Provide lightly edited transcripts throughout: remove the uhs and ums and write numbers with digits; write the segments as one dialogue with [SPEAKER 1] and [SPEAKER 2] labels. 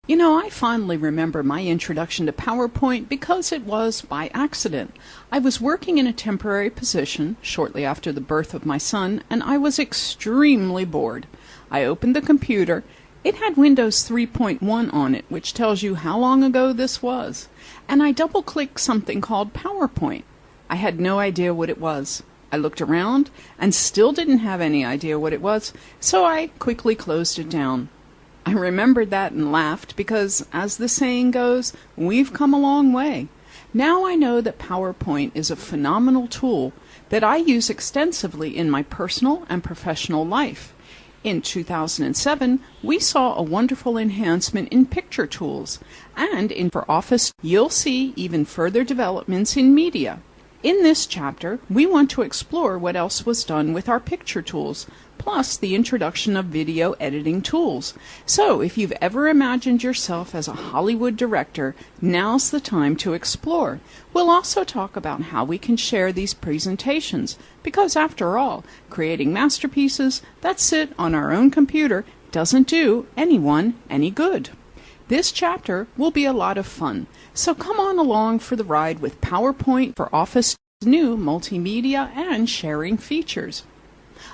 [SPEAKER 1] I fondly remember my introduction to PowerPoint because it was by accident. I was working in a temporary position shortly after the birth of my son, and I was extremely bored. I opened the computer. It had Windows 3.1 on it, which tells you how long ago this was. And I double-clicked something called PowerPoint. I had no idea what it was. I looked around and still didn't have any idea what it was, so I quickly closed it down. I remembered that and laughed because, as the saying goes, we've come a long way. Now I know that PowerPoint is a phenomenal tool that I use extensively in my personal and professional life. In 2007, we saw a wonderful enhancement in picture tools, and for Office, you'll see even further developments in media. In this chapter, we want to explore what else was done with our picture tools, plus the introduction of video editing tools. So if you've ever imagined yourself as a Hollywood director, now's the time to explore. We'll also talk about how we can share these presentations, because after all, creating masterpieces that sit on our own computer doesn't do anyone any good. This chapter will be a lot of fun, so come on along for the ride with PowerPoint for Office's new multimedia and sharing features.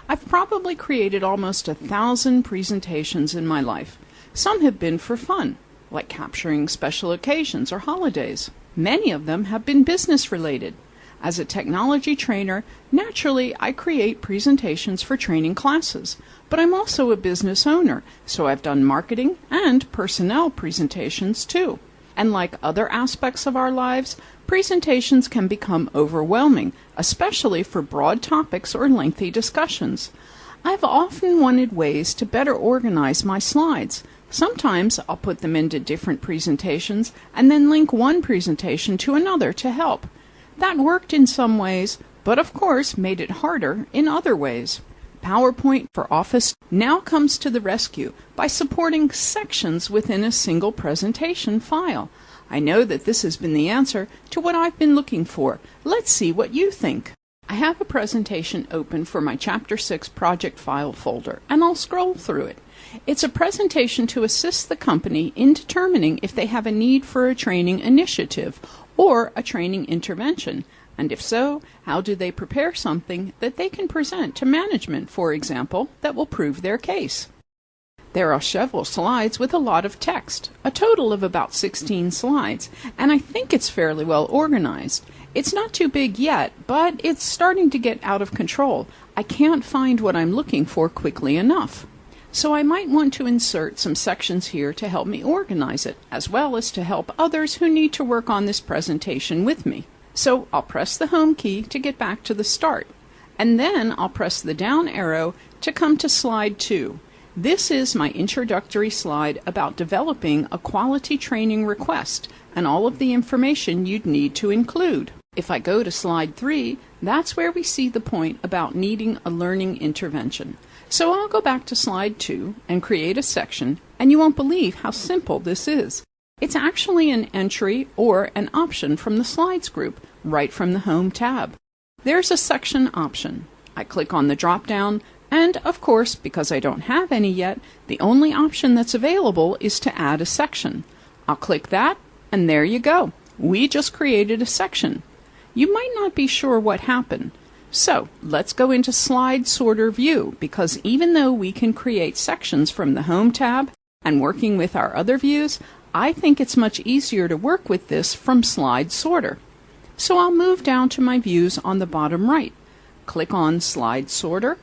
[SPEAKER 1] I've probably created almost 1,000 presentations in my life. Some have been for fun, like capturing special occasions or holidays. Many of them have been business related. As a technology trainer, naturally I create presentations for training classes, but I'm also a business owner, so I've done marketing and personnel presentations too. And like other aspects of our lives, presentations can become overwhelming, especially for broad topics or lengthy discussions. I've often wanted ways to better organize my slides. Sometimes I'll put them into different presentations and then link one presentation to another to help. That worked in some ways, but of course made it harder in other ways. PowerPoint for Office now comes to the rescue by supporting sections within a single presentation file. I know that this has been the answer to what I've been looking for. Let's see what you think. I have a presentation open for my Chapter 6 project file folder, and I'll scroll through it. It's a presentation to assist the company in determining if they have a need for a training initiative or a training intervention, and if so, how do they prepare something that they can present to management, for example, that will prove their case. There are several slides with a lot of text, a total of about 16 slides, and I think it's fairly well organized. It's not too big yet, but it's starting to get out of control. I can't find what I'm looking for quickly enough. So I might want to insert some sections here to help me organize it, as well as to help others who need to work on this presentation with me. So I'll press the Home key to get back to the start, and then I'll press the down arrow to come to Slide 2. This is my introductory slide about developing a quality training request and all of the information you'd need to include. If I go to Slide 3, that's where we see the point about needing a learning intervention. So I'll go back to Slide 2 and create a section, and you won't believe how simple this is. It's actually an entry or an option from the Slides group, right from the Home tab. There's a section option. I click on the drop-down, and of course, because I don't have any yet, the only option that's available is to add a section. I'll click that, and there you go. We just created a section. You might not be sure what happened. So let's go into Slide Sorter View, because even though we can create sections from the Home tab and working with our other views, I think it's much easier to work with this from Slide Sorter. So I'll move down to my views on the bottom right. Click on Slide Sorter,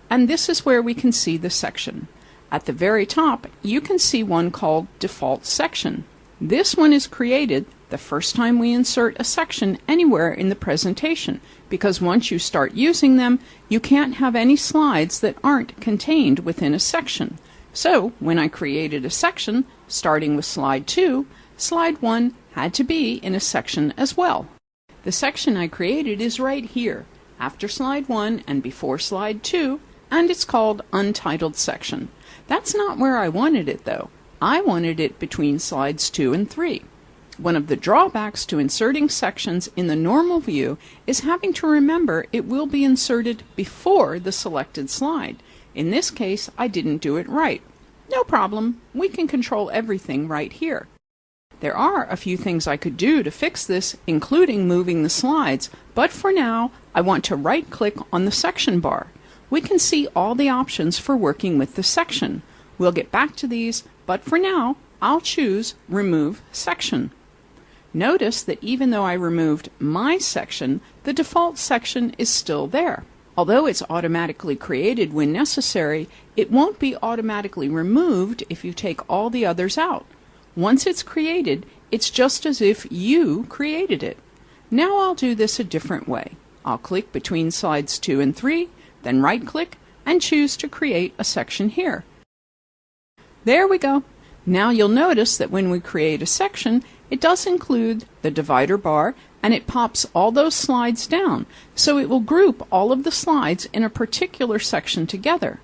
[SPEAKER 1] and this is where we can see the section. At the very top, you can see one called Default Section. This one is created the first time we insert a section anywhere in the presentation, because once you start using them, you can't have any slides that aren't contained within a section. So when I created a section, starting with Slide 2, Slide 1 had to be in a section as well. The section I created is right here, after Slide 1 and before Slide 2, and it's called Untitled Section. That's not where I wanted it though. I wanted it between Slides 2 and 3. One of the drawbacks to inserting sections in the normal view is having to remember it will be inserted before the selected slide. In this case, I didn't do it right. No problem, we can control everything right here. There are a few things I could do to fix this, including moving the slides, but for now I want to right-click on the section bar. We can see all the options for working with the section. We'll get back to these, but for now I'll choose Remove Section. Notice that even though I removed my section, the default section is still there. Although it's automatically created when necessary, it won't be automatically removed if you take all the others out. Once it's created, it's just as if you created it. Now I'll do this a different way. I'll click between slides 2 and 3, then right-click and choose to create a section here. There we go. Now you'll notice that when we create a section, it does include the divider bar and it pops all those slides down, so it will group all of the slides in a particular section together.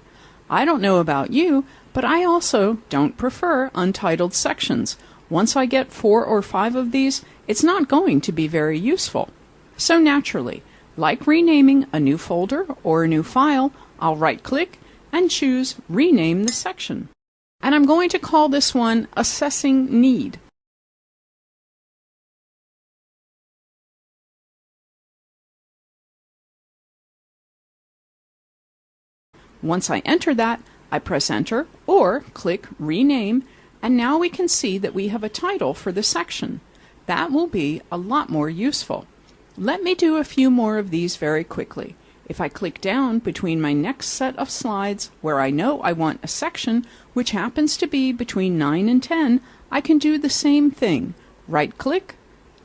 [SPEAKER 1] I don't know about you, but I also don't prefer untitled sections. Once I get 4 or 5 of these, it's not going to be very useful. So naturally, like renaming a new folder or a new file, I'll right-click and choose Rename the Section. And I'm going to call this one Assessing Need. Once I enter that, I press Enter or click Rename, and now we can see that we have a title for the section. That will be a lot more useful. Let me do a few more of these very quickly. If I click down between my next set of slides where I know I want a section, which happens to be between 9 and 10, I can do the same thing. Right-click,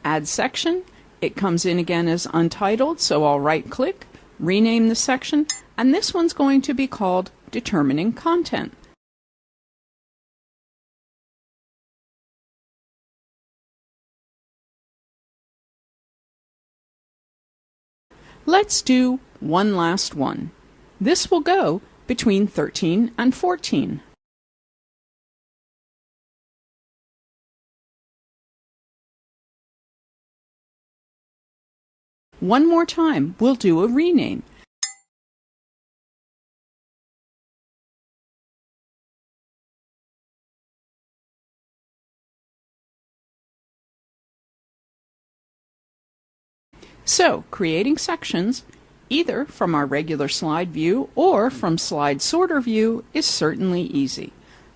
[SPEAKER 1] Add Section. It comes in again as untitled, so I'll right-click, rename the section, and this one's going to be called Determining Content. Let's do one last one. This will go between 13 and 14. One more time, we'll do a rename. So, creating sections, either from our regular slide view or from slide sorter view, is certainly easy.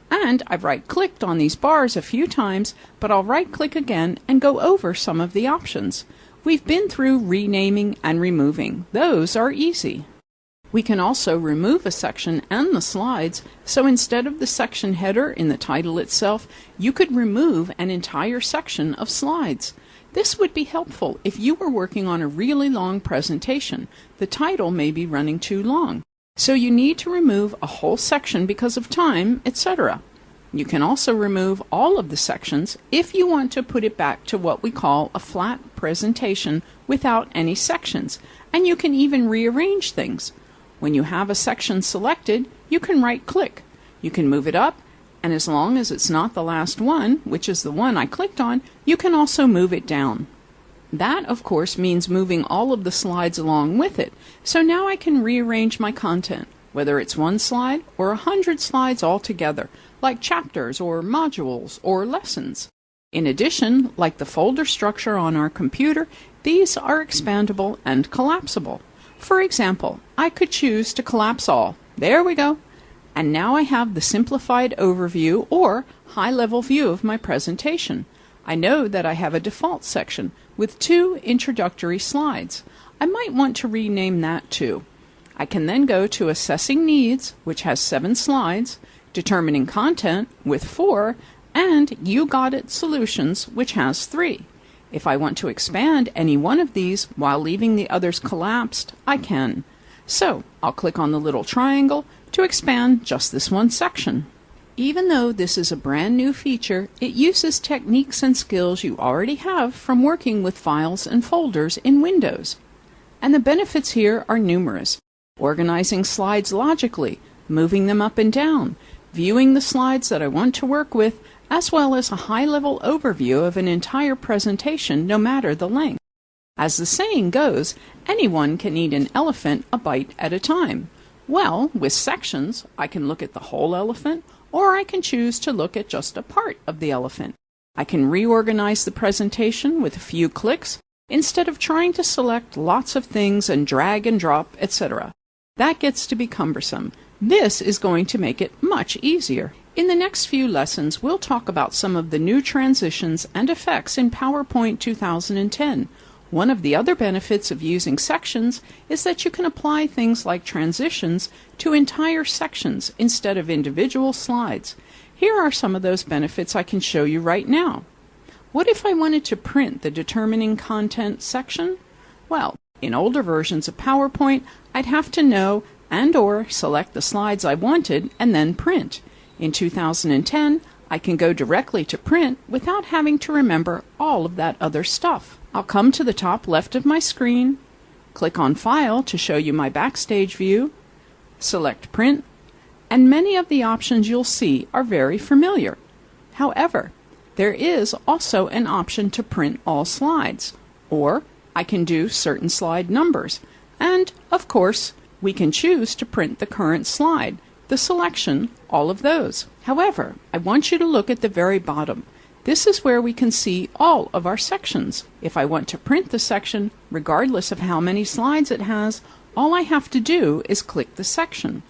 [SPEAKER 1] And I've right-clicked on these bars a few times, but I'll right-click again and go over some of the options. We've been through renaming and removing. Those are easy. We can also remove a section and the slides, so instead of the section header in the title itself, you could remove an entire section of slides. This would be helpful if you were working on a really long presentation. The title may be running too long, so you need to remove a whole section because of time, etc. You can also remove all of the sections if you want to put it back to what we call a flat presentation without any sections, and you can even rearrange things. When you have a section selected, you can right-click. You can move it up, and as long as it's not the last one, which is the one I clicked on, you can also move it down. That, of course, means moving all of the slides along with it, so now I can rearrange my content, whether it's one slide or 100 slides altogether, like chapters or modules or lessons. In addition, like the folder structure on our computer, these are expandable and collapsible. For example, I could choose to collapse all. There we go. And now I have the simplified overview or high-level view of my presentation. I know that I have a default section with 2 introductory slides. I might want to rename that too. I can then go to Assessing Needs, which has 7 slides, Determining Content with 4, and You Got It Solutions, which has 3. If I want to expand any one of these while leaving the others collapsed, I can. So I'll click on the little triangle to expand just this one section. Even though this is a brand new feature, it uses techniques and skills you already have from working with files and folders in Windows. And the benefits here are numerous. Organizing slides logically, moving them up and down, viewing the slides that I want to work with, as well as a high-level overview of an entire presentation no matter the length. As the saying goes, anyone can eat an elephant a bite at a time. Well, with sections, I can look at the whole elephant or I can choose to look at just a part of the elephant. I can reorganize the presentation with a few clicks instead of trying to select lots of things and drag and drop, etc. That gets to be cumbersome. This is going to make it much easier. In the next few lessons, we'll talk about some of the new transitions and effects in PowerPoint 2010. One of the other benefits of using sections is that you can apply things like transitions to entire sections instead of individual slides. Here are some of those benefits I can show you right now. What if I wanted to print the determining content section? Well, in older versions of PowerPoint, I'd have to know and/or select the slides I wanted and then print. In 2010, I can go directly to print without having to remember all of that other stuff. I'll come to the top left of my screen, click on File to show you my Backstage view, select Print, and many of the options you'll see are very familiar. However, there is also an option to print all slides, or I can do certain slide numbers, and, of course, we can choose to print the current slide, the selection, all of those. However, I want you to look at the very bottom. This is where we can see all of our sections. If I want to print the section, regardless of how many slides it has, all I have to do is click the section.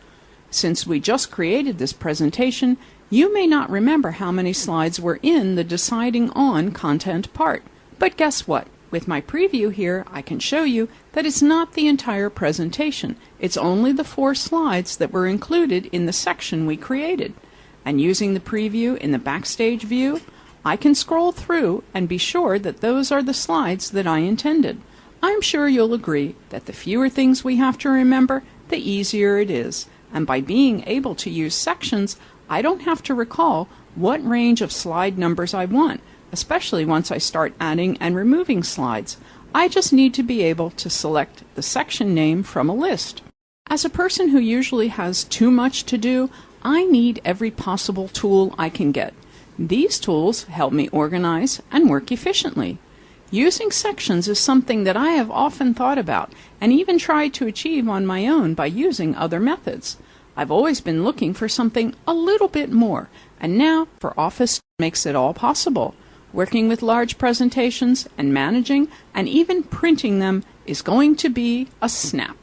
[SPEAKER 1] Since we just created this presentation, you may not remember how many slides were in the Deciding On content part. But guess what? With my preview here, I can show you that it's not the entire presentation. It's only the 4 slides that were included in the section we created. And using the preview in the Backstage view, I can scroll through and be sure that those are the slides that I intended. I'm sure you'll agree that the fewer things we have to remember, the easier it is. And by being able to use sections, I don't have to recall what range of slide numbers I want, especially once I start adding and removing slides. I just need to be able to select the section name from a list. As a person who usually has too much to do, I need every possible tool I can get. These tools help me organize and work efficiently. Using sections is something that I have often thought about and even tried to achieve on my own by using other methods. I've always been looking for something a little bit more, and now for Office makes it all possible. Working with large presentations and managing and even printing them is going to be a snap.